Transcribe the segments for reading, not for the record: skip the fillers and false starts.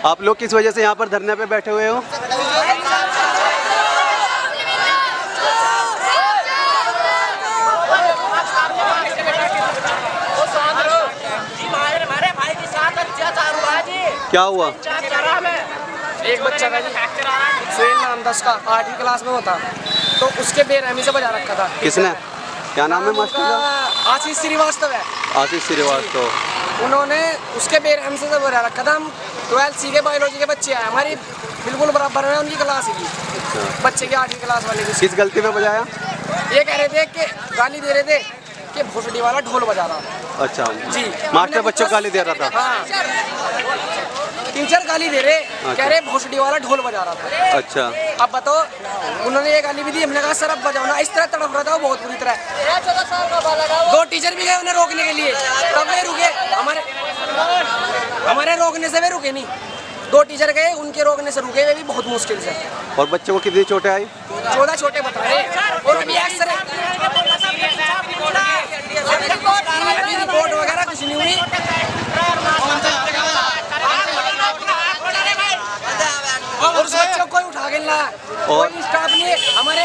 आप लोग किस वजह से यहाँ पर धरने पे बैठे हुए हो? क्या हुआ? एक बच्चा था जी, सुहेल नाम था उसका, 8वीं क्लास में होता, तो उसके बेरहमी से बजा रखा था। किसने? क्या नाम है मास्टर का? आशीष श्रीवास्तव है। आशीष श्रीवास्तव। उन्होंने उसके बेरहमी से बजा रखा था। हम 12th सी के बायोलॉजी के बच्चे हैं, हमारी बिल्कुल बराबर में उनकी क्लास की। बच्चे की 8वीं क्लास वाले की। किस गलती में बजाया? ये कह रहे थे कि गाली दे रहे थे कि भोसड़ी वाला ढोल बजा रहा। अच्छा जी, मास्टर बच्चों को गाली दे रहा था? हाँ, टीचर गाली दे रहे, कह रहे भोसड़ी वाला ढोल बजा रहा था। अच्छा, अब बताओ, उन्होंने ये गाली भी दी, हमने कहा सर अब बजाओ ना। इस तरह तड़प रहा था वो बहुत बुरी तरह। 2 टीचर भी गए उन्हें रोकने के लिए, तब वे रुके। हमारे रोकने से वे रुके नहीं। 2 टीचर गए, उनके रोकने से रुके वे भी बहुत मुश्किल से। और बच्चों को कितनी चोटें आई? 14 छोटे बता रहे, और अभी एक्सरे रिपोर्ट वगैरह कुछ नहीं हुई। और उस बच्चे को कोई उठा के ला, कोई स्टाफ नहीं। हमारे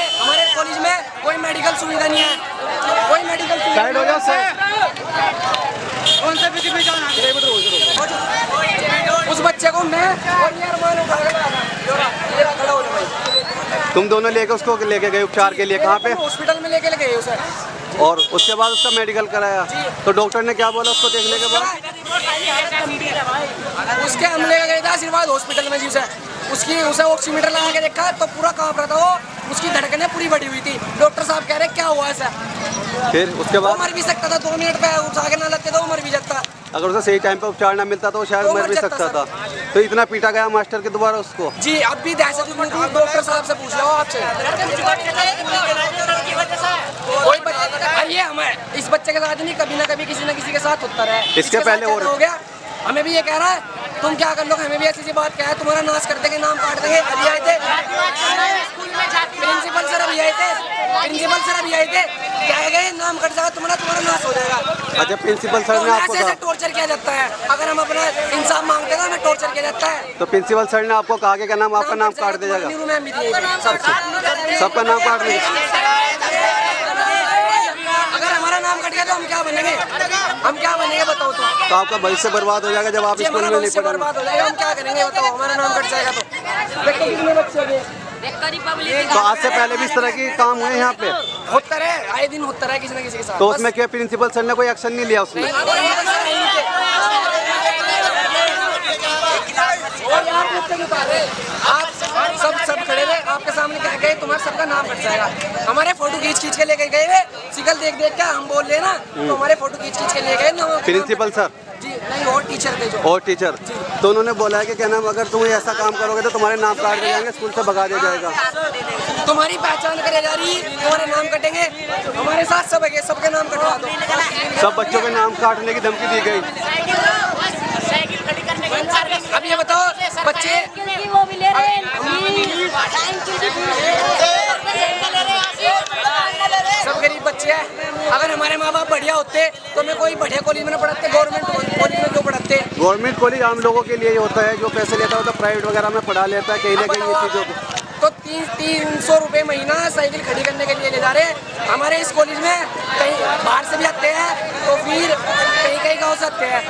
कॉलेज में कोई मेडिकल सुविधा नहीं है, कोई मेडिकल सुविधा। साइड हो जाओ सर। उस बच्चे को मैं और ये अरमान उठा के ला, खड़ा हो जाओ। तुम दोनों लेके उसको लेके गए उपचार के लिए? कहाँ पे? हॉस्पिटल में लेके गए उसे। और उसके बाद उसका मेडिकल कराया, तो डॉक्टर ने क्या बोला उसको देखने के बाद? उसके हम लेके गए थे आशीर्वाद हॉस्पिटल में जी। उसे ऑक्सीमीटर लगा के देखा तो पूरा कांप रहा था वो, उसकी धड़कनें पूरी बढ़ी हुई थी। डॉक्टर साहब कह रहे क्या हुआ ऐसा? फिर उसके बाद मर भी सकता था, 2 मिनट पे उठा के ना लगते तो मर भी जाता। अगर उसे सही टाइम पे उपचार ना मिलता तो वो शायद मर भी सकता था। तो इतना पीटा गया मास्टर के दोबारा उसको? जी, अब भी दहशत डॉक्टर साहब से पूछ लो आपसे। कोई बच्चा ये हमें इस बच्चे के साथ नहीं, कभी ना कभी किसी न किसी के साथ होता रहे। इसके पहले और हो गया, हमें भी ये कह रहा है तुम क्या कर लो, हमें भी ऐसी बात क्या है, तुम्हारा नाश कर देंगे, नाम काट देंगे। अभी आए थे प्रिंसिपल सर, अभी आए थे, क्या गए नाम कट जाएगा तुम्हारा नाश हो जाएगा। अच्छा, प्रिंसिपल सर ने आपको कहा? टॉर्चर किया जाता है, अगर हम अपना इंसाफ मांगते हैं हमें टॉर्चर किया जाता है। तो प्रिंसिपल सर ने आपको कहा कि क्या नाम आपका नाम काट दिया जाएगा? सबका नाम काट दिया। अगर हमारा नाम कट गया तो हम क्या बनेंगे बताओ तो आपका भविष्य बर्बाद हो जाएगा जब आप स्कूल में नहीं पढ़ोगे। बर्बाद हो जाएगा, हम क्या करेंगे बताओ? हमारा नाम कट जाएगा तो देखो कितने बच्चे हो गए। तो आज से पहले भी इस तरह की काम हुए यहाँ पे? होता रहे, आए दिन होता रहे किसी न किसी के साथ। तो उसमें क्या प्रिंसिपल सर ने कोई एक्शन नहीं लिया उसमें? आप सब खड़े रहे, आपके सामने कह गए तुम्हारा सबका नाम कट जाएगा। हमारे फोटो खींच के लेके गए, सिकल देख के हम बोल रहे ना, तो हमारे फोटो खींच के ले गए ना प्रिंसिपल सर जी। नहीं, और टीचर थे जो। और टीचर, तो उन्होंने बोला है कि क्या नाम अगर तुम ऐसा काम करोगे तो तुम्हारे नाम काट दिए जाएंगे, स्कूल से भगा दिया जाएगा। तुम्हारी पहचान करी जा रही, तुम्हारे नाम कटेंगे, हमारे साथ सब है, सबके नाम कटवा दो। सब बच्चों के नाम काटने की धमकी दी गई। अब ये बताओ बच्चे सब गरीब बच्चे हैं। अगर हमारे माँ बाप बढ़िया होते तो मैं कोई बढ़िया कॉलेज में न पढ़ाते, गवर्नमेंट कॉलेज में क्यों पढ़ाते? गवर्नमेंट कॉलेज आम लोगों के लिए ही होता है, जो पैसे लेता है तो प्राइवेट वगैरह में पढ़ा लेता है कहीं ना कहीं ये चीज़ों को। तो 300 रुपये महीना साइकिल खड़ी करने के लिए ले जा रहे। हमारे इस कॉलेज में कहीं बाहर से भी आते हैं, तो फिर कहीं गाँव से आते हैं।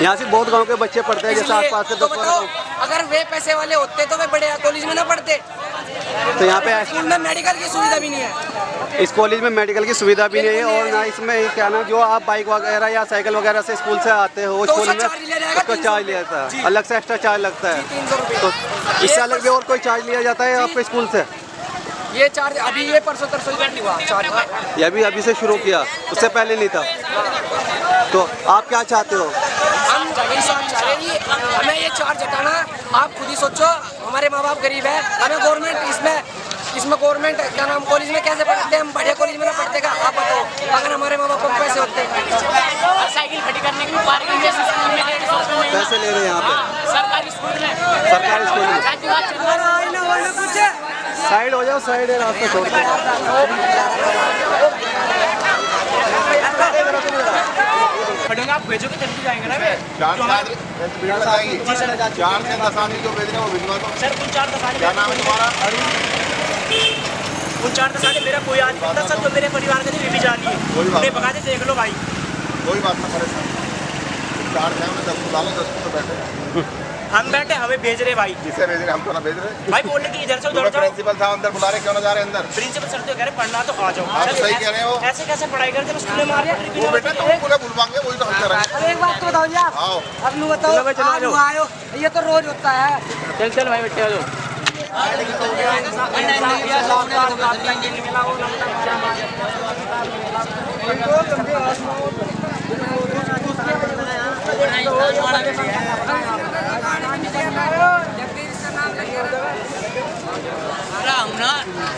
यहाँ से बहुत गांव के बच्चे पढ़ते हैं, जैसे आसपास के 10 बताओ, अगर वे पैसे वाले होते तो वे बड़े कॉलेज में ना पढ़ते। तो यहाँ पे स्कूल में मेडिकल की सुविधा भी नहीं है। इस कॉलेज में मेडिकल की सुविधा भी नहीं है, और ना इसमें क्या ना जो आप बाइक वगैरह या साइकिल वगैरह से स्कूल से आते हो तो स्कूल में, उसका चार्ज लिया जाता है, अलग से एक्स्ट्रा चार्ज लगता है। 300 रुपये। तो इससे अलग भी और कोई चार्ज लिया जाता है आपके स्कूल से? ये चार्ज अभी ये परसों तरसों हुआ चार्ज। ये अभी से शुरू किया, उससे पहले नहीं था। तो आप क्या चाहते हो? हम हमें ये चार्ज हटाना। आप खुद ही सोचो, हमारे माँ बाप गरीब है, हमें गवर्नमेंट इसमें गवर्नमेंट क्या नाम कॉलेज में कैसे पढ़ते हैं? हम बढ़िया कॉलेज में ना पढ़ते का? आप बताओ, अगर हमारे माँ बाप को पैसे होते साइकिल खड़ी करने के लिए पैसे ले रहे हैं यहाँ पे सरकारी स्कूल में। साइड हो जाओ, साइड है रास्ता छोड़ दो। खड़े होंगे, आप भेजोगे तभी जाएंगे ना। 4 से 10 आदमी जो भेज रहे हैं वो भिजवा दो सर। उन 4-10 आदमी, क्या नाम है तुम्हारा? उन 4-10 आदमी मेरा कोई आदमी नहीं था सर, जो मेरे परिवार के लिए भी जा रही है। कोई बात उन्हें भगा दे, देख लो भाई। कोई बात ना परेशान 4 थे हमने 10 को डालो 10 को तो बैठे हम बैठे, हमें भेज रहे भाई। जिसे भेज रहे हम तो ना भेज रहे भाई बोल रहे कि इधर से उधर जाओ। प्रिंसिपल साहब अंदर बुला रहे क्यों ना जा रहे अंदर? प्रिंसिपल सर तो कह रहे पढ़ना तो आ जाओ। आप सही कह रहे हो। ऐसे कैसे पढ़ाई करते, स्कूल में मार वो बेटा तुम पूरा बुलवाएंगे वही तो हम कर रहे हैं। अरे एक बात तो बताओ जी आप, आओ अब नु बताओ, आज हुआ आयो, ये तो रोज होता है। चल भाई बेटे आ जाओ।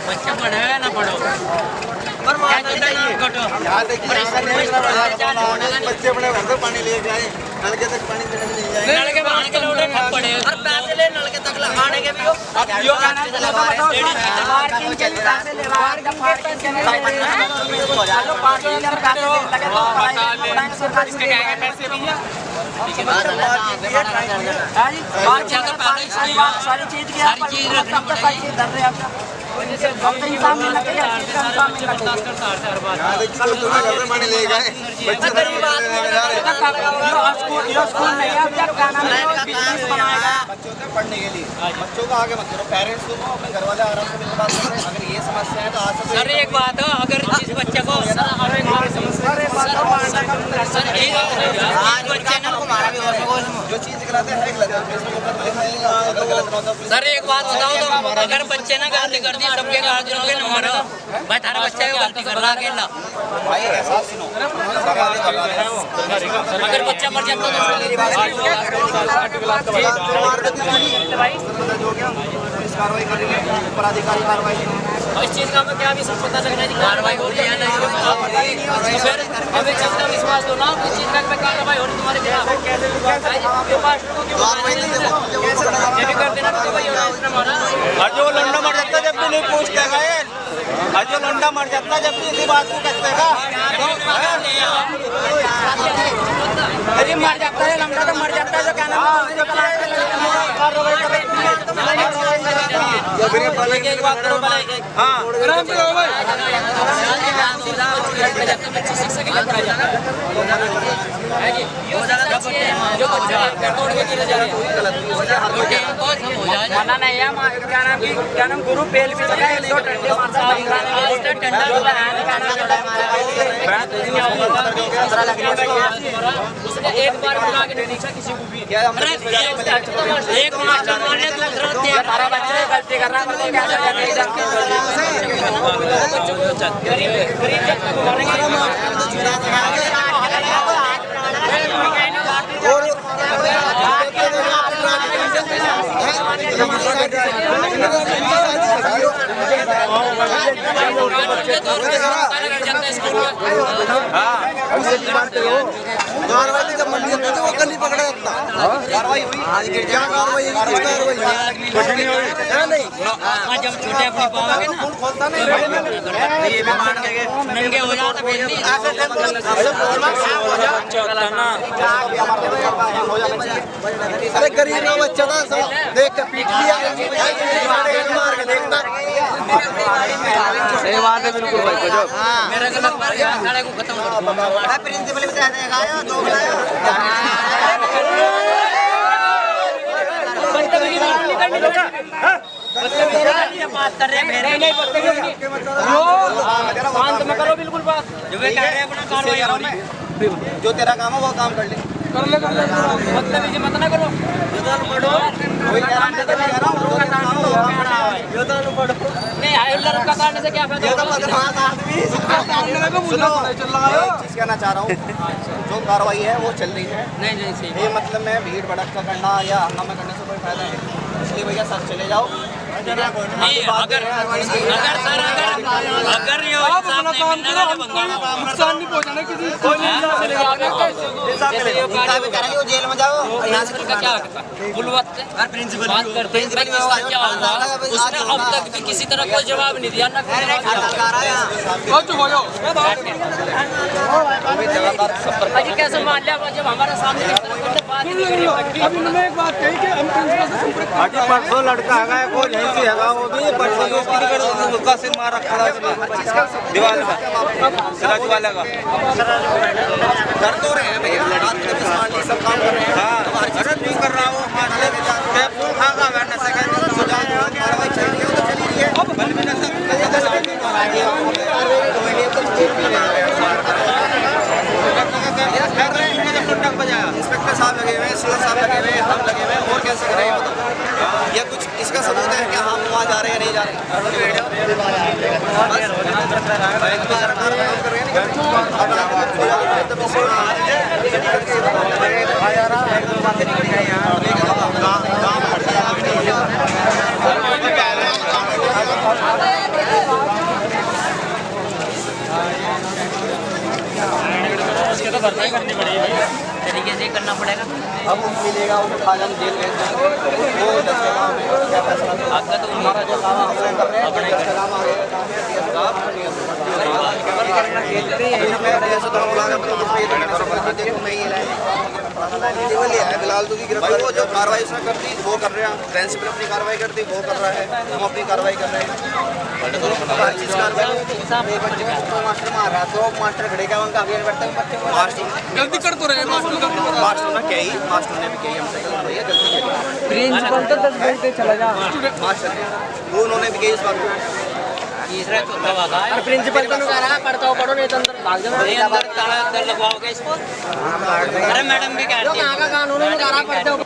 बच्चा पढ़े ना पढ़ो बच्चे अपने घर से पानी लेके आए, नलके तक पानी देने नहीं जाएंगे। नलके बाहर के लोटे ठप पड़े और पैसे ले नलके तक लगाने के भी हो। अब यो गाना चला पार्किंग के पैसे ले, पार्किंग के पैसे ले, जो पार्किंग के पैसे लगे तो सरकारी इसके क्या है पैसे भैया। सारी चीज की रखनी पड़ेगी। पानी ले गए पढ़ने के लिए बच्चों को आगे मत करो, पेरेंट्स को अपने घर वाले आराम से बात करें। अगर ये समस्या है तो आज से सर एक बात हो, अगर जिस बच्चे को बच्चे ना जो चीज दिखलाते हैं सर एक बात बताओ तो, अगर बच्चे ने गलती कर दी सबके गार्जियनों के नंबर हो भाई, थारा बच्चा को गलती कर रहा है अकेला। भाई ऐसा सुनो, अगर बच्चा मर जाता तो पुलिस कार्रवाई कर रही है, अपराधिकारी कार्रवाई इस चीज का हमें क्या भी सब पता लगना है कि कार्रवाई हो रही है नहीं। फिर अब एक चीज का विश्वास दो ना, इस चीज का कार्रवाई हो रही तुम्हारे खिलाफ आपके पास ये भी कर देना तो भाई हमारा। और जो लंडा मर जाता जब भी नहीं पूछते गए, और जो लंडा मर जाता जब भी इसी बात को कहते का अरे मर जाता है लंडा तो मर जाता है, जो क्या नाम है एक बात करो भाई। हाँ जो बच्चा तोड़ के गिर जा रहा है क्या नाम गुरु पेल भी चला है, तो डंडे मारता उसने एक बार बुला के नहीं देखा किसी को भी। एक मास्टर मारने दूसरा हमारा बच्चा गलती कर रहा है कार्रवाई जब मंडी होती वो कल ही पकड़ा जाता। कार्रवाई हुई क्या कार्रवाई कुछ नहीं हुई नहीं। जब छोटे अपनी पाओगे ना खोलता नहीं ये भी मान के नंगे हो जाता अरे गरीब का बच्चा था सब देख के पीट लिया मार के देखना। सही बात है बिल्कुल भाई गजब। मेरा गलत मार गया साले को खत्म कर दो। प्रिंसिपल बता देगा आया दो बुलाया बात कर रहे हैं शांत में करो बिल्कुल बात जो वे कह रहे हैं अपना कार्रवाई हो रही है। जो तेरा काम है वो काम कर ले मतलब इसे मत ना करो नहीं हायर का काटने से क्या फायदा होगा? चीज कहना चाह रहा हूँ जो कार्रवाई है वो चल रही है। नहीं सही ये मतलब मैं भीड़ भड़का करना या हंगामा करने से कोई फायदा नहीं, इसलिए भैया सर चले जाओ। नहीं अगर सर अगर ये इंसाफ नहीं मिलना ना तो नुकसान नहीं पहुंचाना किसी को जेल में जाओ का क्या बुलवत प्रिंसिपल बात करते हैं क्या होगा उसने अब तक भी किसी तरह कोई जवाब नहीं दिया ना अजी कैसे मान लिया जब हमारे सामने बात ही नहीं करी। अभी उन्होंने एक बात कही कि हम प्रिंसिपल से संपर्क आज परसों लड़का है कोई यहीं से है वो भी परसों उसकी टिकट उसका सिर मार रखा था दीवार का सिराज वाला का कर तो रहे हैं भैया, रात में भी मान ली सब काम कर रहे हैं। हाँ अरे नहीं कर रहा हूँ कैप्सूल खागा मैं नशे का कार्रवाई चल रही है तो चली रही है। बल भी नशा इंस्पेक्टर साहब लगे हुए हैं, सीओ साहब लगे हुए हैं, हम लगे हुए हैं, और कैसे करें ये कुछ इसका सबूत है कि हम वहाँ जा रहे हैं नहीं जा रहे हैं। तरीके से करना पड़ेगा। अब मिलेगा उनको खा जाने जेल भेज देंगे। वो 10 के नाम है क्या फैसला आपका तो हमारा जो काम हम लोग कर रहे हैं अपने काम आ गए फिलहाल तो गिरफ्तारी वो जो कार्रवाई उसने कर दी वो कर रहे हैं। प्रिंसिपल अपनी कार्रवाई कर दी वो कर रहा है, हम अपनी कार्रवाई कर रहे हैं। मास्टर मार रहा तो मास्टर खड़े क्या उनका आगे बढ़ते हैं बच्चे को गलती कर तो रहे हैं मास्टर मास्टर ने क्या ही मास्टर ने भी कही हमसे भैया गलती की प्रिंसिपल तो 10 घंटे चला जा मास्टर ने वो उन्होंने भी कही इस बात को। तीसरा चौथा वाला है। प्रिंसिपल को कह रहा पढ़ता हो पढ़ो नहीं तो अंदर भाग जाओ। अंदर ताला अंदर लगवाओगे इसको। अरे मैडम भी कह रही है कहाँ का कानून है कह रहा पढ़ते हो।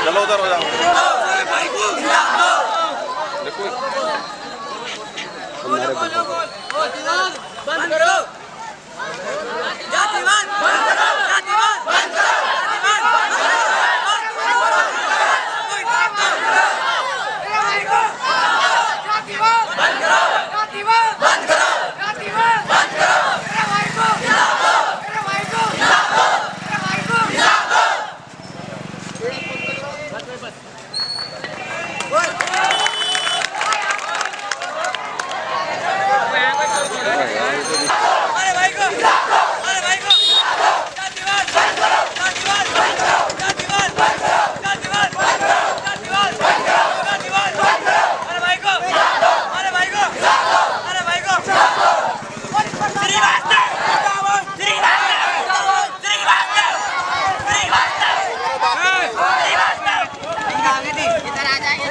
चलो उधर हो जाओ। बंद करो। जातिवाद बंद करो। जातिवाद बंद करो। जातिवाद बंद करो। जातिवाद बंद करो। जातिवाद बंद करो। मेरे भाई को जिंदाबाद। मेरे भाई को जिंदाबाद। मेरे भाई को जिंदाबाद। अरे भाई को अरे भाई को जातिवाद बंद करो। जातिवाद बंद करो। जातिवाद बंद करो। जातिवाद बंद करो। जातिवाद बंद करो। जातिवाद बंद करो। अरे भाई को अरे भाई को अरे भाई को श्रीवास्तव इधर आ जाएंगे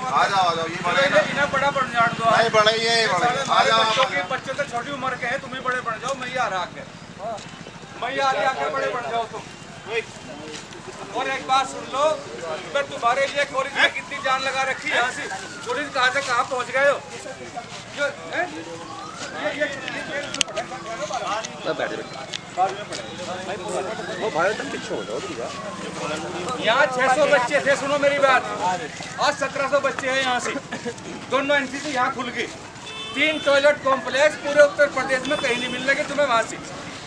आ जाओ ये बड़े इन्हें बड़ा बन जान दो। नहीं बड़े ये बड़े आ जाओ बच्चे तो छोटी उम्र के हैं, तुम ही बड़े बन जाओ। मैं आ रहा आके मैं आ रही आके बड़े बन जाओ तुम। और एक बात सुन लो, मैं तुम्हारे लिए कॉलेज में कितनी जान लगा रखी। यहाँ से कॉलेज कहाँ से कहाँ पहुँच गए हो। यहाँ 600 बच्चे थे, सुनो मेरी बात। आज 1700 बच्चे हैं यहाँ से। दोनों एनसीसी यहाँ खुल गई। 3 टॉयलेट कॉम्प्लेक्स पूरे उत्तर प्रदेश में कहीं नहीं मिलने के तुम्हें वहाँ से।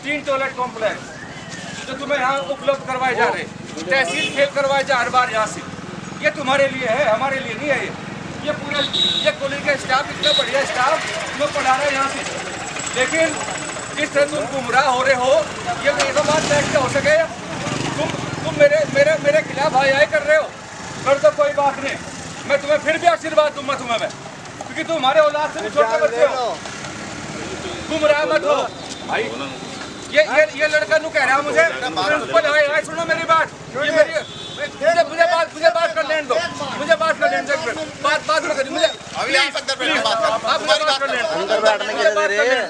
3 टॉयलेट कॉम्प्लेक्स जो तुम्हें यहाँ उपलब्ध करवाए जा रहे। तहसील खेल करवाए जा हर बार यहाँ से। ये तुम्हारे लिए है, हमारे लिए नहीं है। ये पूरे ये कॉलेज का स्टाफ इतना बढ़िया स्टाफ जो पढ़ा रहा है यहाँ से। लेकिन जिस तरह तुम गुमराह हो रहे हो, ये ऐसा बात कैसे हो सके। तुम मेरे खिलाफ आए कर रहे हो। कर तो कोई बात नहीं, मैं तुम्हें फिर भी आशीर्वाद दूंगा तुम्हें मैं, क्योंकि तुम हमारे औलाद से भी छोटे बच्चे हो। गुमराह मत हो भाई। ये लड़का नू कह रहा है मुझे प्रिंसिपल आए सुनो मेरी बात। ये मेरी मुझे बात कर लेने दो। मुझे बात कर लेने दो। बात में करी मुझे अभी आप अंदर बैठ के बात करो। आप मुझे बात कर लेने दो। अंदर बैठने के लिए दे रहे हैं।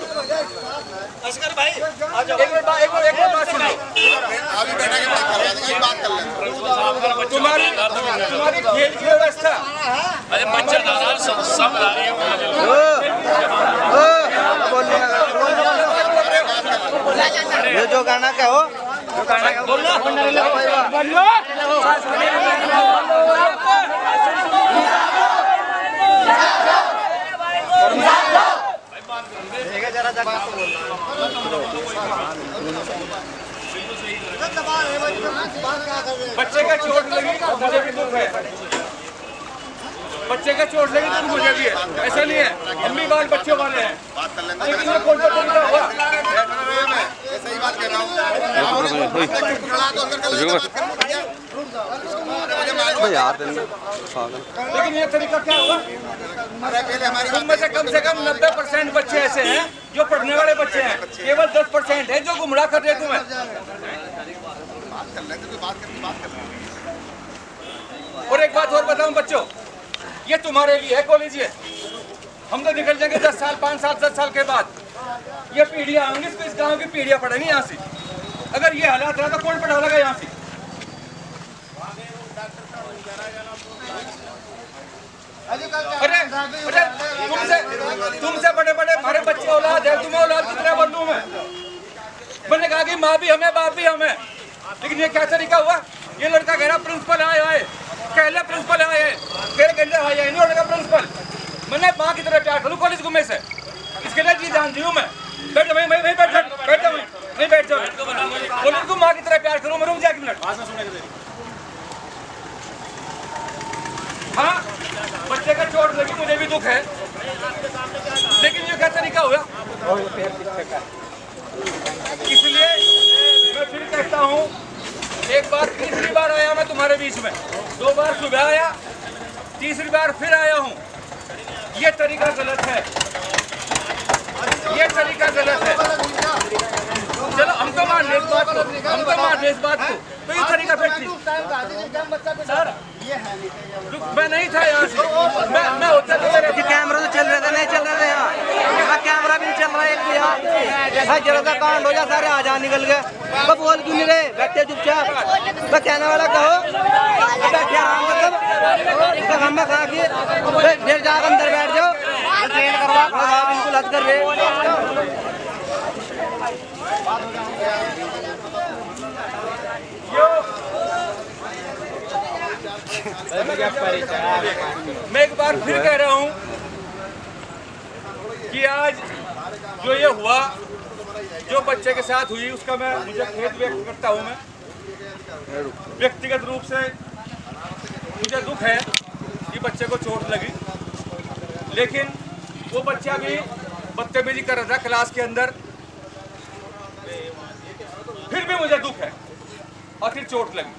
असगर भाई आ जाओ। एक बार बात सुनो। अभी बैठा के बात कर रहे हैं, बात कर लें। तुम्हारी खेल की व्यवस्था अरे बच्चे सब ला रहे हैं ये जो गाना का हो बच्चे का चोट लगी मुझे भी दुख है, बच्चे का चोट लगी तो मुझे भी है, ऐसा नहीं है, हम भी बाल बच्चों वाले हैं, लेकिन ये कौन सा तरीका हुआ? सही बात कह रहा हूँ लेकिन ये तरीका क्या हुआ? तुम में से कम 90% बच्चे ऐसे हैं जो पढ़ने वाले बच्चे हैं, केवल 10% है जो गुमराह कर रहे तुम्हें। और एक बात और बताऊं बच्चों, ये तुम्हारे लिए है कॉलेज, ये हम तो निकल जाएंगे 10 साल 5 साल 10 साल के बाद, ये पीढ़ियां आएंगी, इस गांव की पीढ़ियां पढ़ेंगी यहाँ से। अगर ये हालात रहा तो कौन पढ़ा लगा यहाँ से? अरे तुमसे बड़े बड़े हमारे बच्चे औलाद है, तुम्हें औलाद की तरह बनूं मैंने कहा कि माँ भी हमें बाप भी हमें, लेकिन ये क्या तरीका हुआ? ये लड़का कह रहा प्रिंसिपल आए कहले प्रिंसिपल आए तेरे के अंदर आया नहीं लड़का प्रिंसिपल। मैंने माँ की तरह प्यार करूँ कॉलेज घूमे से, इसके लिए जी जानती हूँ मैं। बैठ जाओ, मैं बैठ जाओ, कॉलेज को माँ की तरह प्यार करूँ मैं। रुक जा एक मिनट। हाँ, बच्चे का चोट लगी मुझे भी दुख है, लेकिन ये क्या तरीका हुआ? इसलिए मैं फिर कहता हूँ, एक बार तीसरी बार आया मैं तुम्हारे बीच में, 2 बार सुबह आया, तीसरी बार फिर आया हूँ। ये तरीका गलत है, ये तरीका गलत है। चलो हम तो मान ले इस बात को, तो ये तरीका फिर सर मैं नहीं था यहाँ से, मैं होता तो कैमरा तो चल रहे थे, नहीं चल रहे थे यहाँ, कैमरा भी नहीं चल रहा है यहाँ, जरा सा कांड हो जा सारे आ जा निकल गए। वो बोल क्यों नहीं रहे, बैठे चुपचाप, मैं कहने वाला कहो बैठे आराम मतलब हम में खा के देर जाकर अंदर बैठ जाओ, ट्रेन करवा बिल्कुल हद कर रहे। मैं एक बार फिर कह रहा हूँ कि आज जो ये हुआ, जो बच्चे के साथ हुई, उसका मुझे खेद व्यक्त करता हूँ। मैं व्यक्तिगत रूप से मुझे दुख है कि बच्चे को चोट लगी, लेकिन वो बच्चा भी बदतमीजी कर रहा था क्लास के अंदर, फिर भी मुझे दुख है, और फिर चोट लगी।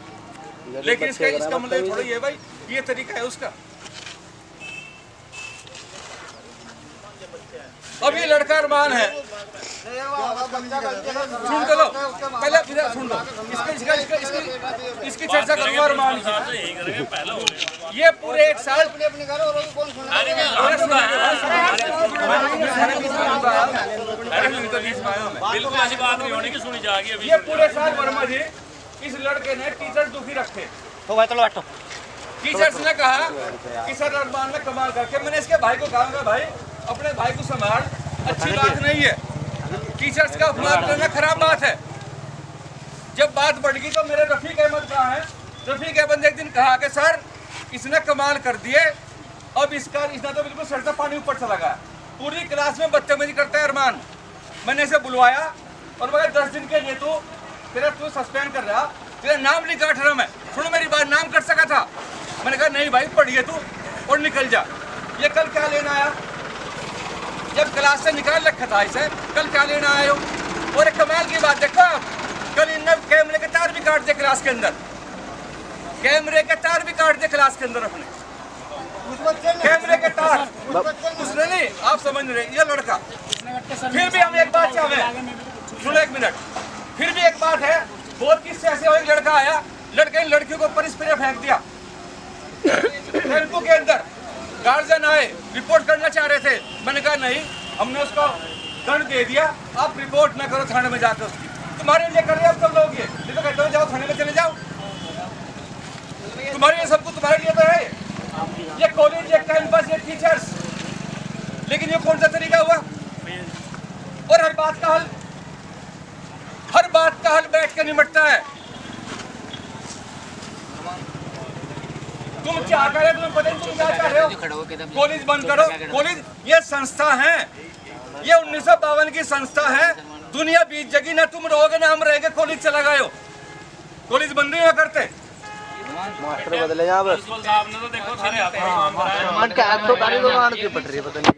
लेकिन इसका मतलब थोड़ा ये भाई ये तरीका है उसका। अब ये लड़का अरमान है, सुन तो लो पहले सुन लो, इसकी चर्चा करूंगा अरमान की। ये पूरे 1 साल बिल्कुल ऐसी बात नहीं होने की सुनी जाएगी अभी। ये पूरे साल वर्मा जी इस लड़के ने टीचर्स दुखी रखे। टीचर्स ने कहा कि सर अरमान में कमाल करके, मैंने इसके भाई को कहा भाई अपने भाई को संभाल, अच्छी बात नहीं है, टीचर्स का अपमान करना खराब बात है। जब बात बढ़ गई तो मेरे रफीक अहमद कहाँ है? रफीक अहमद ने एक दिन कहा कि सर इसने कमाल कर दिए, अब इसने तो बिल्कुल सर से पानी ऊपर चला गया, पूरी क्लास में बदतमीजी करता है अरमान। मैंने इसे बुलवाया और मगर 10 दिन के लिए तू सस्पेंड कर रहा, तेरा नाम नहीं काट रहा मैं, सुनो मेरी बात, नाम कर सका था। मैंने कहा नहीं भाई पढ़िए तू और निकल जा। ये कल क्या लेना आया? जब क्लास से निकाल रखा था इसे, कल क्या लेना आए हो? और एक कमाल की बात देखो आप, कल इनने कैमरे के तार भी काट दिए क्लास के अंदर, कैमरे के तार भी काट दिए क्लास के अंदर, अपने कैमरे के तार। उसने नहीं, आप समझ रहे, ये लड़का। फिर भी हम एक बात चाहे, सुनो 1 मिनट, फिर भी एक बात है, बहुत किस्से ऐसे हुए, लड़का आया, लड़के ने लड़कियों को ऊपर स्प्रे फेंक दिया टेम्पो के अंदर, गार्जियन आए रिपोर्ट करना चाह रहे थे, मैंने कहा नहीं, हमने उसको दंड दे दिया, आप रिपोर्ट ना करो थाने में जाकर उसकी, तुम्हारे लिए कर रहे अब सब लोग, ये तो कहते हो जाओ थाने में चले जाओ। तुम्हारे लिए सब कुछ तुम्हारे लिए तो है। ये कॉलेज, ये कैंपस, ये टीचर्स, लेकिन ये कौन सा तरीका हुआ? और हर बात का हल बैठ के निपटता है। तुम क्या कर रहे हो? तुम्हें पता नहीं तुम क्या चाह रहे हो? कॉलेज बंद करो। कॉलेज ये संस्था है, ये 1952 की संस्था है। दुनिया बीत जगी, ना तुम रहोगे ना हम रहेंगे। कॉलेज चला गए हो, कॉलेज बंद नहीं करते। मास्टर बदले यहाँ पर प्रिंसिपल साहब ने तो देखो सारे हाथ में काम कराया। मन का हाथ तो गाड़ी दुकान की पट रही है, पता नहीं।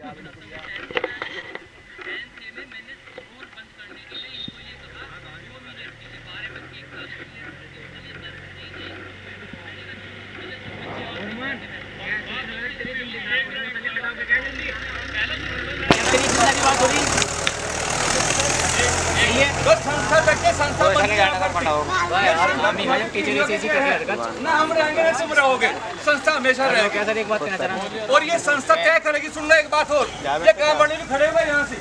संस्था बैठे संस्था ना हम रहेंगे ना तुम रहोगे। संस्था हमेशा रहेगी। और ये संस्था तय करेगी। सुनना एक बात और, ये काम बड़े भी खड़े हुए यहाँ से,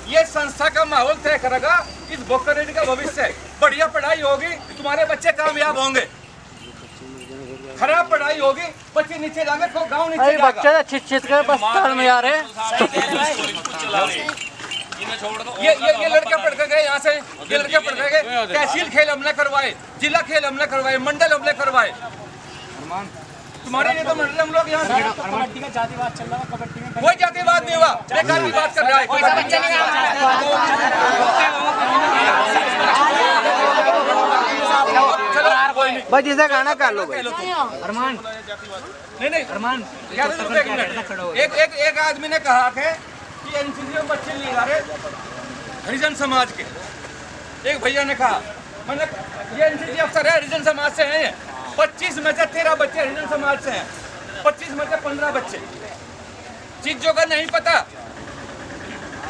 ये संस्था का माहौल तय करेगा इस बोकारो का भविष्य। बढ़िया पढ़ाई होगी, तुम्हारे बच्चे कामयाब होंगे। खराब पढ़ाई होगी, बच्चे नीचे जाएंगे, तो गाँव नीचे जाएगा। बच्चे छिट कर बस में आ रहे हैं। ये लड़के पढ़ के गए यहाँ से, ये लड़के पढ़ के गए। तहसील खेल हमने करवाए, जिला खेल हमने करवाए, मंडल हमने करवाए। तुम्हारे लिए तो मंडल हम लोग यहाँ कबड्डी का जातिवाद चल रहा है। कबड्डी में कोई जातिवाद नहीं हुआ, बेकार की बात कर रहा है। भाई जिसे गाना कर लो भाई। अरमान नहीं अरमान, एक आदमी ने कहा कि एनसीसी में बच्चे नहीं आ रहे हरिजन समाज के। एक भैया ने कहा, मैंने ये एनसीसी अफसर है, हरिजन समाज से हैं। 25 में से 13 बच्चे हरिजन समाज से हैं, 25 में से 15 बच्चे। चीजों का नहीं पता।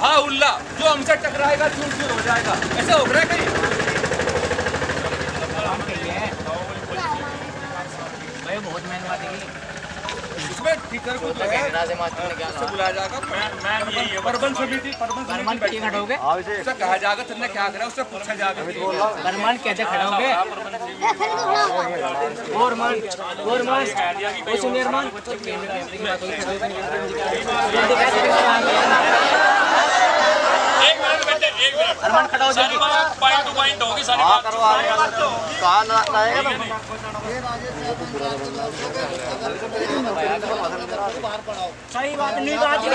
हाँ उल्ला, जो हमसे टकराएगा चूर चूर हो जाएगा। ऐसे हो रहा है कहीं? बहुत मेहनत इसमें टीचर को बुलाया जाएगा। प्रबंध समिति खड़ोगे उससे कहा जाएगा तुमने क्या करा, उससे पूछा जाएगा। बर्मान कैसे खड़ोगे? और सुनिए अरमान, अरमान खड़ा हो जाएगी। पॉइंट टू पॉइंट होगी सारी बात। सही बात नहीं बात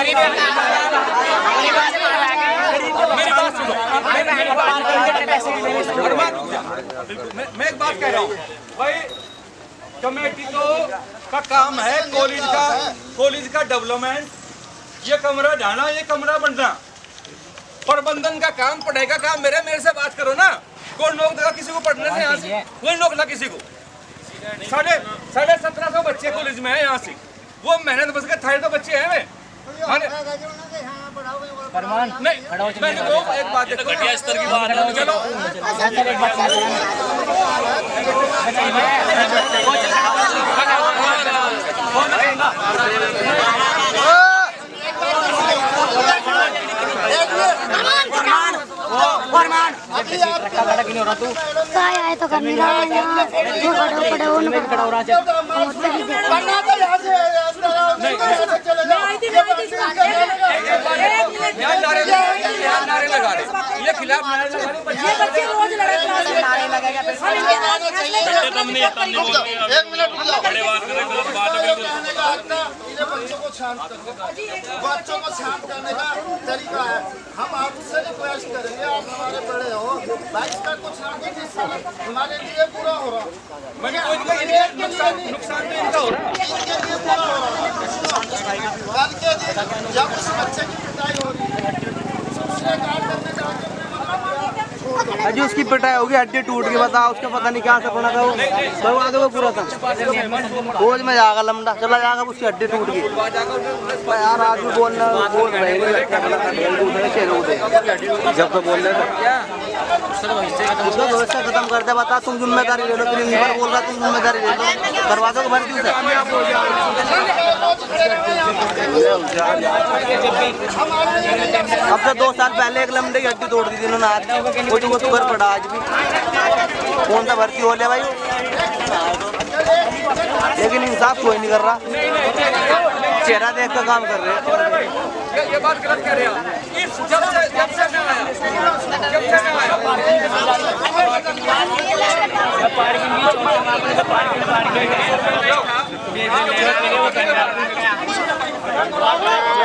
मैं एक बात कह रहा हूँ भाई, कमेटी का काम है कॉलेज का डेवलपमेंट। ये कमरा ढाना, ये कमरा बनना। प्रबंधन का काम, पढ़ाई का काम मेरे से बात करो ना। कौन नोक देगा किसी को पढ़ने से? यहाँ से कोई नोक ना किसी को। 1750 बच्चे कॉलेज में है यहाँ से। वो मेहनत बस के थाए तो बच्चे हैं वे। नहीं मैंने तो एक बात देखो, घटिया स्तर की बात है। चलो आए तो कर नहीं रहा है यहाँ जो पड़े उनको खड़ा हो रहा है। नारे लगा रहे, ये खिलाफ नारे लगा रहे। बच्चे रोज लड़े नारे लगेगा। बच्चों को शांत करने का तरीका है। हम आपसे रिक्वेस्ट करेंगे, आप हमारे बड़े हो भाई, इसका कुछ ना कुछ हिस्सा हमारे लिए पूरा हो रहा। मैंने कोई नुकसान तो इनका हो रहा। कल के दिन जब उस बच्चे की पिटाई हो रही है, उसने कार्ड करने जाके अजी उसकी पिटाई होगी, हड्डी टूट गई। बताओ उसका पता नहीं क्या सपना था वो, करवा दो पूरा था। बोझ में जाएगा, लमडा चला जाएगा, उसकी हड्डी टूट गई। यार आदमी बोलना बोल रहे जब तो बोल रहे उसका खत्म कर दे। बता तुम जिम्मेदारी ले लो, प्रिंसिपल बोल रहा तुम जिम्मेदारी ले लो, करवा दो भर्ती से। अब से 2 साल पहले एक लमडे की हड्डी तोड़ दी थी इन्होंने। आज वो तो घर पड़ा आज भी। कौन सा भर्ती हो ले भाई? लेकिन इंसाफ कोई नहीं कर रहा, चेहरा देख कर काम कर रहे हैं। ये बात गलत कह रहे हैं आप। जब से मैं आया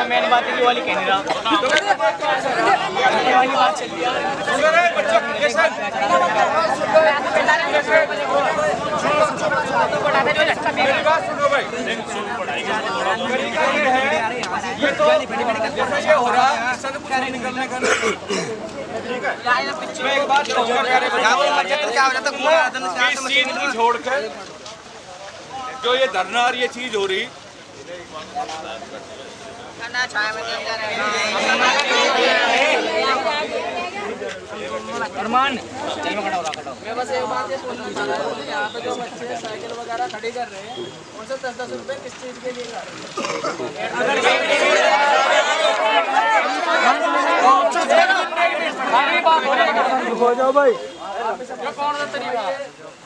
मैंने बात की वाली कह नहीं रहा मेरी बात सुनो भाई, ये तो ये हो रहा है इस तरह कुछ नहीं निकलने का। ठीक है, मैं एक बात कहूँगा, इस चीज को छोड़कर जो ये धरना और ये चीज हो रही, मैं बस एक बात ये बोलना चाह रहा हूँ, यहाँ पे जो बच्चे साइकिल वगैरह खड़ी कर रहे हैं उनसे 10-10 रुपए किस चीज़ के लिए कर रहे हैं? हो जाओ भाई, कौन सा तरीका है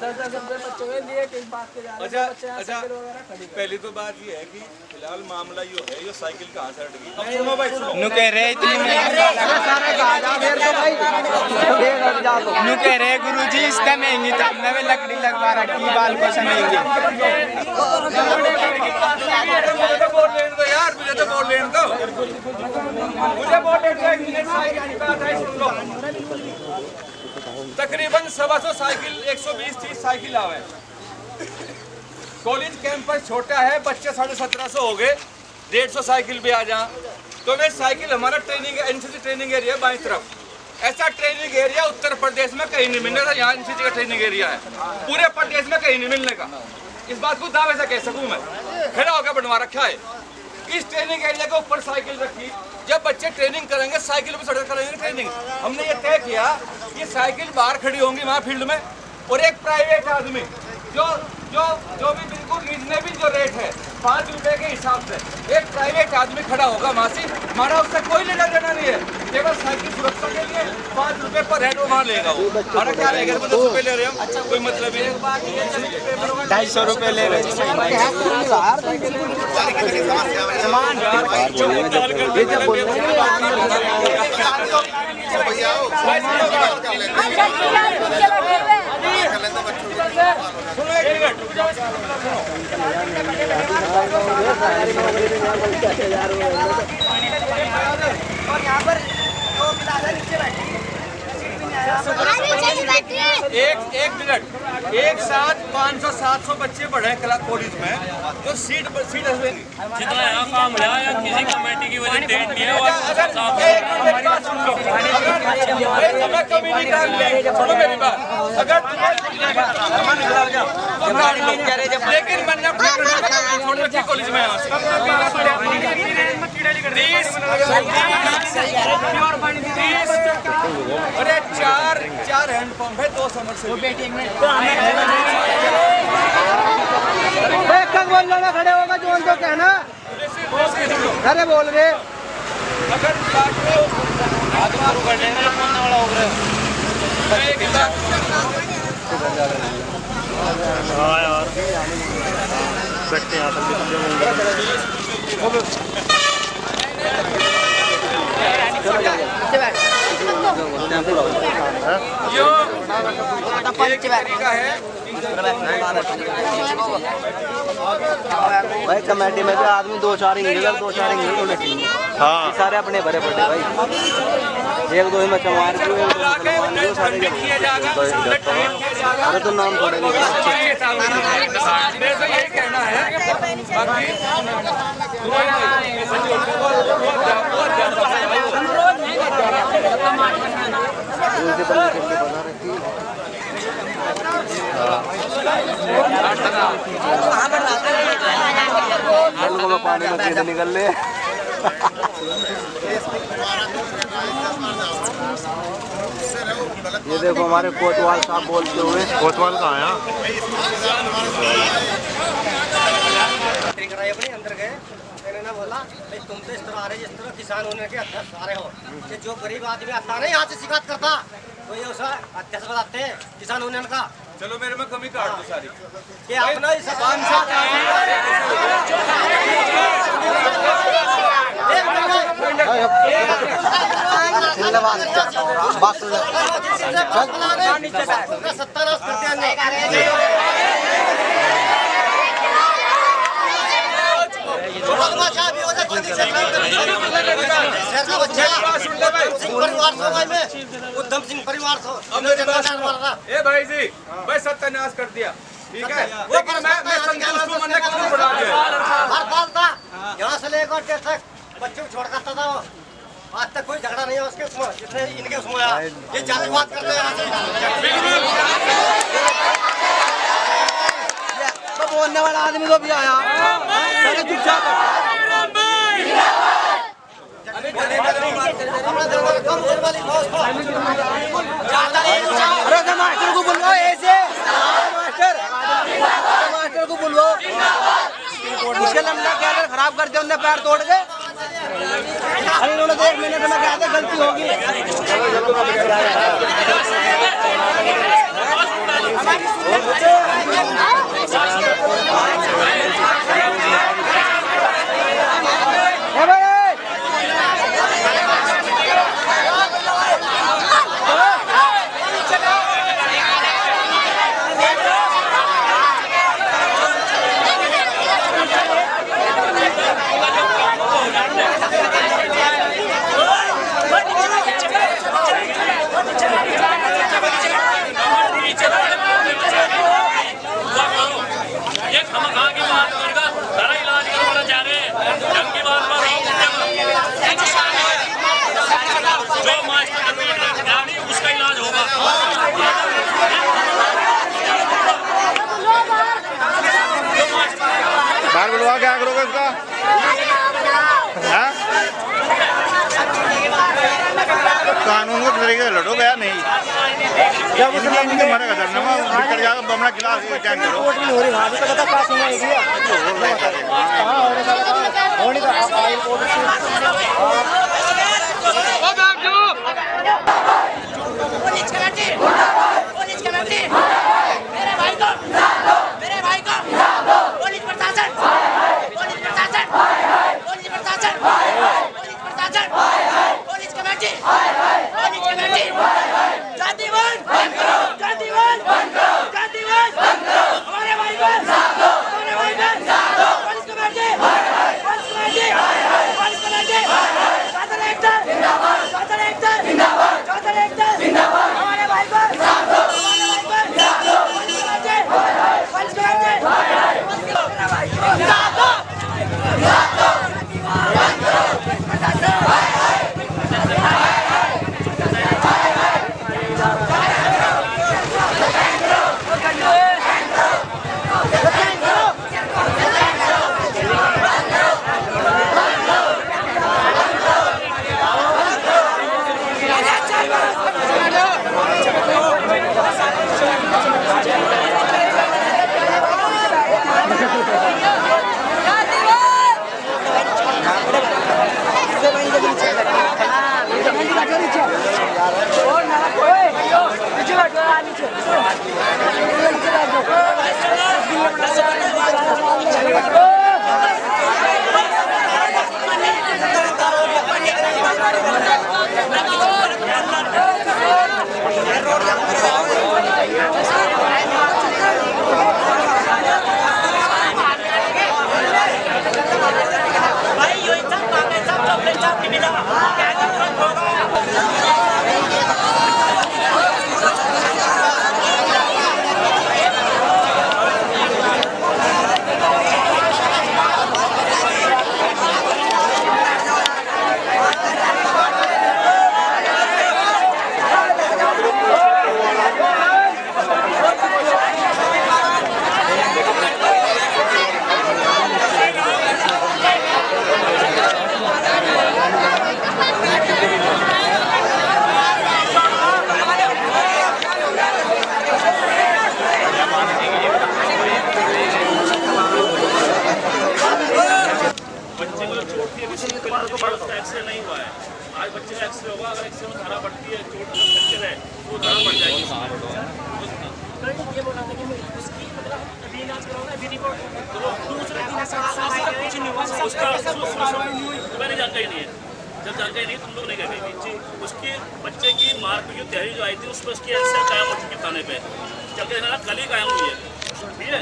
10-10 रुपए बच्चों के लिए किस बात के जा रहे हैं? बच्चे यहाँ साइकिल वगैरह खड़ी कर पहली तो बात ये है कि फिलहाल मामला ये है, ये साइकिल कहाँ से हट गई। अब सुनो भाई, सुनो, नु कह रहे इतनी सारे कहा जा फिर तो भाई देख हट जा तो नु कह रहे गुरुजी इसका महंगी था, हमने भी लकड़ी लगवा रखी बाल को समेंगी। मुझे तो वोट लेने दो यार, मुझे तो वोट लेने दो, मुझे वोट लेने दो। एक मिनट साइकिल की बात है, सुन लो। तकरीबन 125 साइकिल, 120-30 साइकिल आवे। कॉलेज कैंपस छोटा है, बच्चे 1750 हो गए, 150 साइकिल भी आ जा। तो वे साइकिल हमारा ट्रेनिंग एनसीसी ट्रेनिंग एरिया बाईं तरफ। ऐसा ट्रेनिंग एरिया उत्तर प्रदेश में कहीं नहीं मिलने का, यहाँ एनसीसी का ट्रेनिंग एरिया है, पूरे प्रदेश में कहीं नहीं मिलने का। इस बात को दावे से कह सकूँ मैं, खड़ा होकर बनवा रखा है। इस ट्रेनिंग एरिया के ऊपर साइकिल रखी, जब बच्चे ट्रेनिंग करेंगे साइकिल पर चढ़कर करेंगे ट्रेनिंग। हमने ये तय किया कि साइकिल बाहर खड़ी होंगी वहाँ फील्ड में, और एक प्राइवेट आदमी जो भी बिल्कुल रीजनेबल जो रेट है 5 रुपए के हिसाब से, एक प्राइवेट आदमी खड़ा होगा वहाँ से, हमारा उससे कोई लेना देना नहीं है, केवल साइकिल सुरक्षा के लिए 5 रुपए पर हेड वहाँ लेगा वो। हमारा क्या रहेगा, 10 रुपए ले रहे हो, अच्छा कोई मतलब ही नहीं, 250 रुपए ले रहे और यहाँ पर जो गिलास नीचे बैठे एक मिनट, एक साथ 500-700 बच्चे पढ़े कॉलेज में, तो सीट जितना यहाँ काम हुआ या किसी कमेटी की वजह डेट नहीं है, कभी नहीं कर, सुनो मेरी बात, अगर लेकिन मैंने छोड़ रखी कॉलेज में, अरे चार हैंडपंप है, 2 समर से बोल लो, खड़े होगा जो उनको कहना, अरे बोल रहे अगर भाई कमेटी में भी आदमी 2-4 इंग्लिश होने चाहिए। हाँ, सारे अपने भरे पड़े भाई, 1-2 में चमार अरे तो नाम थोड़े यही कहना है, पानी में कैसे निकल ले। ये देखो हमारे कोतवाल साहब बोलते हुए, कोतवाल कहाँ है? अपने अंदर गए, मैंने ना बोला भाई तुम तो इस तरह आ रहे जिस तरह किसान होने के अध्यक्ष आ रहे हो, कि जो गरीब आदमी आता नहीं यहाँ से शिकायत करता, तो ये उसे अध्यक्ष बताते हैं किसान यूनियन का, चलो मेरे में कमी काट दो सारी। ये अपना ही सामान सा उद्धम सिंह परिवार ए भाई जी, भाई सत्यानाश कर दिया, ठीक है, लेकिन मैं संतोष को मैंने कौन बढ़ा दिया? हर साल था यहाँ से लेकर के तक बच्चों को छोड़ करता था वो। आज तक कोई झगड़ा नहीं है उसके उसमें, जितने इनके उसमें आया। ये जातिवाद करते हैं तो बोलने वाला आदमी तो भी आया चुपचाप मास्टर को बुलवाओ, ऐसे मास्टर को बुलवाओ। उसके लंबा क्या खराब कर दिया, उनने पैर तोड़ के। अरे उन्होंने तो 1 मिनट में क्या था, गलती होगी। उसका इलाज होगा। बाहर बुलवा क्या करोगे इसका? कानून को तरीके से लड़ो गया नहीं, जब उसने मरेगा धरना में निकल जाएगा बमना गिलास टाइम करो। मेरे भाई को पुलिस प्रशासन पुलिस कमेटी जातिवाद हमारे भाई को पुलिस कमेटी हमारे भाई को एक्सरे नहीं हुआ है, आज बच्चे का एक्सरे होगा, अगर एक्सरे में धारा बढ़ती है, चोट रहे तो धारा बढ़ जाएगी। ये बोला था कि उसकी मतलब अभी इलाज कराओगे अभी रिपोर्ट दूसरे दिन ऐसा कुछ नहीं हुआ उसका मैंने जानकारी नहीं है, जब जानकारी नहीं तुम लोग नहीं गए थी उसके बच्चे की मारपीट की तैयारी जो आई थी उसमें उसकी एलसीआर कायम हो चुकी थाने पे चल के कल ही कायम हुई है, ठीक है।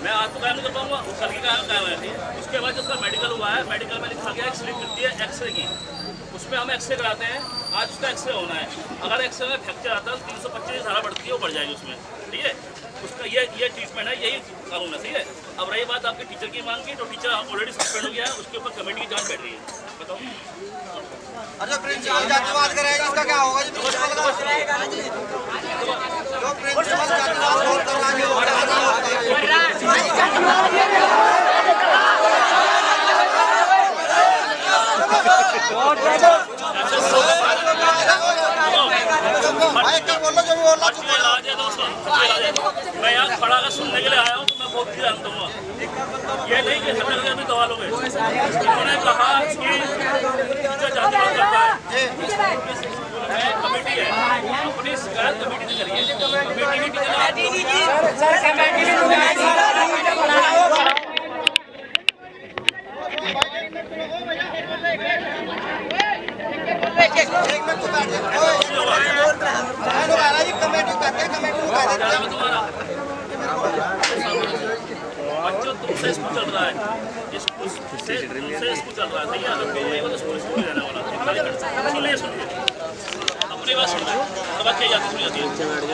मैं आज तो कायम नहीं कर पाऊंगा, कल की कायम हुई थी। उसके बाद उसका मेडिकल हुआ है, मेडिकल में लिखा गया एक स्लिप मिलती है एक्सरे की, उसमें हम एक्सरे कराते हैं। आज उसका एक्सरे होना है, अगर एक्सरे में फ्रैक्चर आता है 325 धारा बढ़ती है, वो बढ़ जाएगी उसमें, ठीक है। उसका ये ट्रीटमेंट है, यही कानून है, ठीक है। अब रही बात आपके टीचर की मांग की, तो टीचर ऑलरेडी सस्पेंड हो गया है, उसके ऊपर कमेटी की जांच बैठ रही है। बताओ अच्छा प्रिंसिपल जातिवाद करेगा इसका क्या होगा जी? प्रिंसिपल का जो प्रिंसिपल जातिवाद बोल कर रहा है मैं यहाँ खड़ा कर सुनने के लिए आया हूँ, तो मैं बहुत ध्यान दूंगा। ये नहीं कि हमें भी दवा लोगे। उन्होंने कहा कि टीचर जातिवाद करता है, कमेटी है, अपनी शिकायत कमेटी से करिए। बच्चों तुमसे स्कूल चल रहा है, स्कूल चल रहा है, सही है। अगर नहीं हो तो स्कूल रहने वाला सुनिए अपनी बात सुन क्या जाती सुनी जाती है।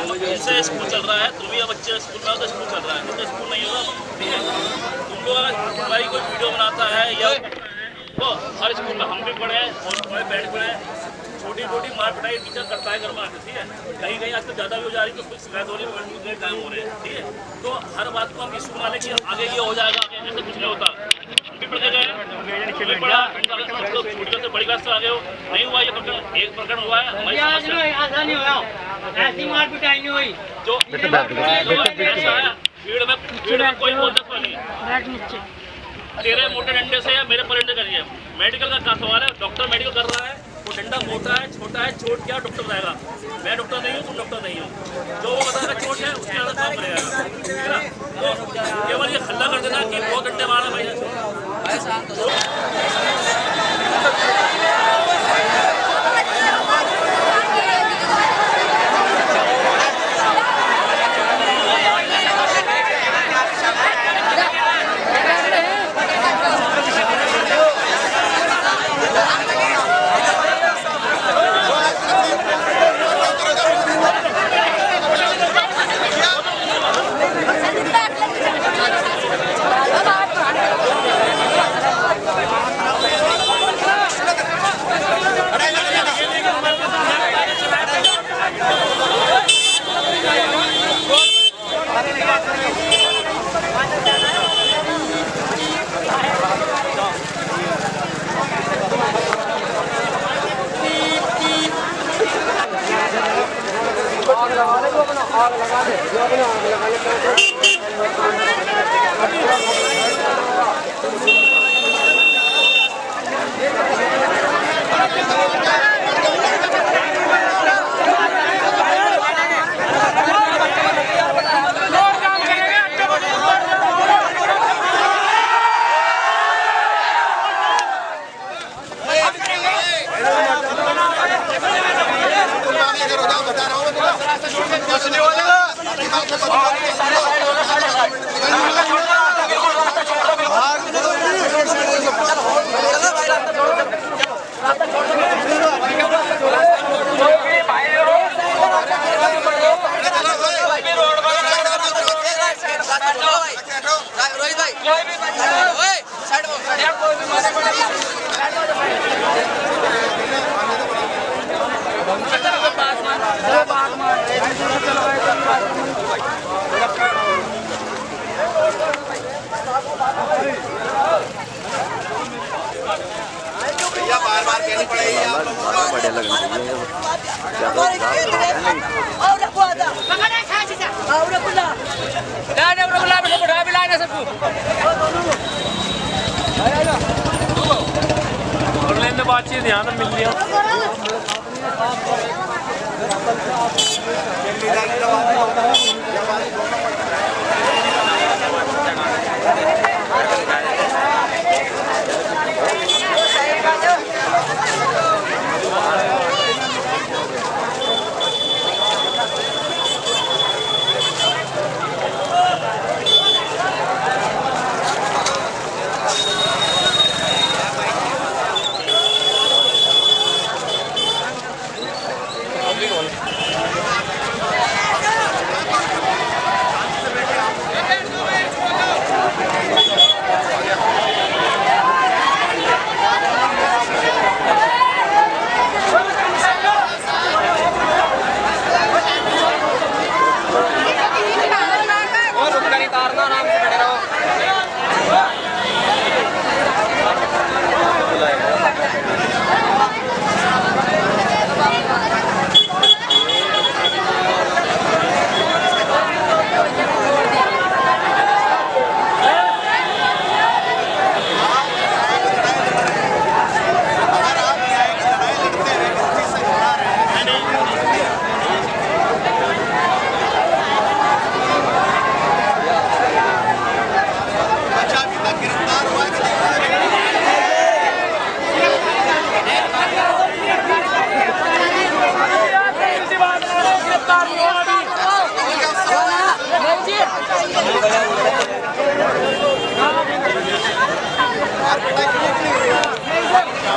तुमसे स्कूल चल रहा है, तुम भी बच्चे स्कूल में तो स्कूल चल रहा है, तो स्कूल नहीं होगा, ठीक है। तुम लोग अगर हमारी कोई वीडियो बनाता है या तो हर स्कूल में हम भी पढ़े हैं और हमारे पेरेंट्स पढ़े हैं, छोटी छोटी मार पिटाई टीचर करता है घर में आके, ठीक है। कहीं कहीं आजकल ज़्यादा भी हो जा रही तो कुछ शिकायत हो रही है, कायम हो रहे हैं, ठीक है। तो हर बात को हम इशू माने कि आगे ये हो जाएगा, आगे ऐसे कुछ नहीं होता। हम भी पढ़ गए, पढ़ा छोटी से बड़ी क्लास से आगे हो, नहीं हुआ ये प्रकरण, एक प्रकरण हुआ है हमारी ऐसी मार पिटाई नहीं हुई जो भीड़ में कोई बोल सकता नहीं। तेरे मोटे डंडे से या मेरे पर डंडे करिए। मेडिकल का क्या सवाल है, डॉक्टर मेडिकल कर रहा है, वो डंडा मोटा है छोटा है, चोट क्या डॉक्टर रहेगा। मैं डॉक्टर नहीं हूँ, तुम डॉक्टर नहीं हो, जो वो बताएगा चोट है उसके अंदर काम करेगा, ठीक है ना। तो केवल ये हल्ला कर देना कि बहुत डंडे मारा भाई। बातचीत ध्यान मिल लिया।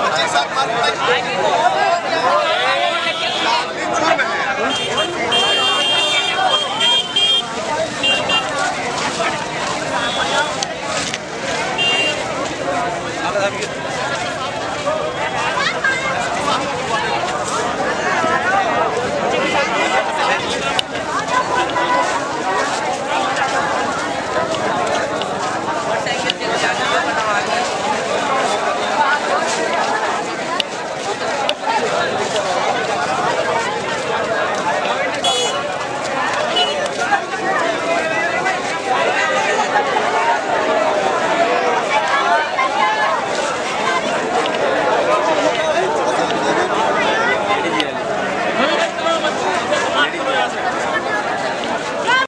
बच्चे साथ मार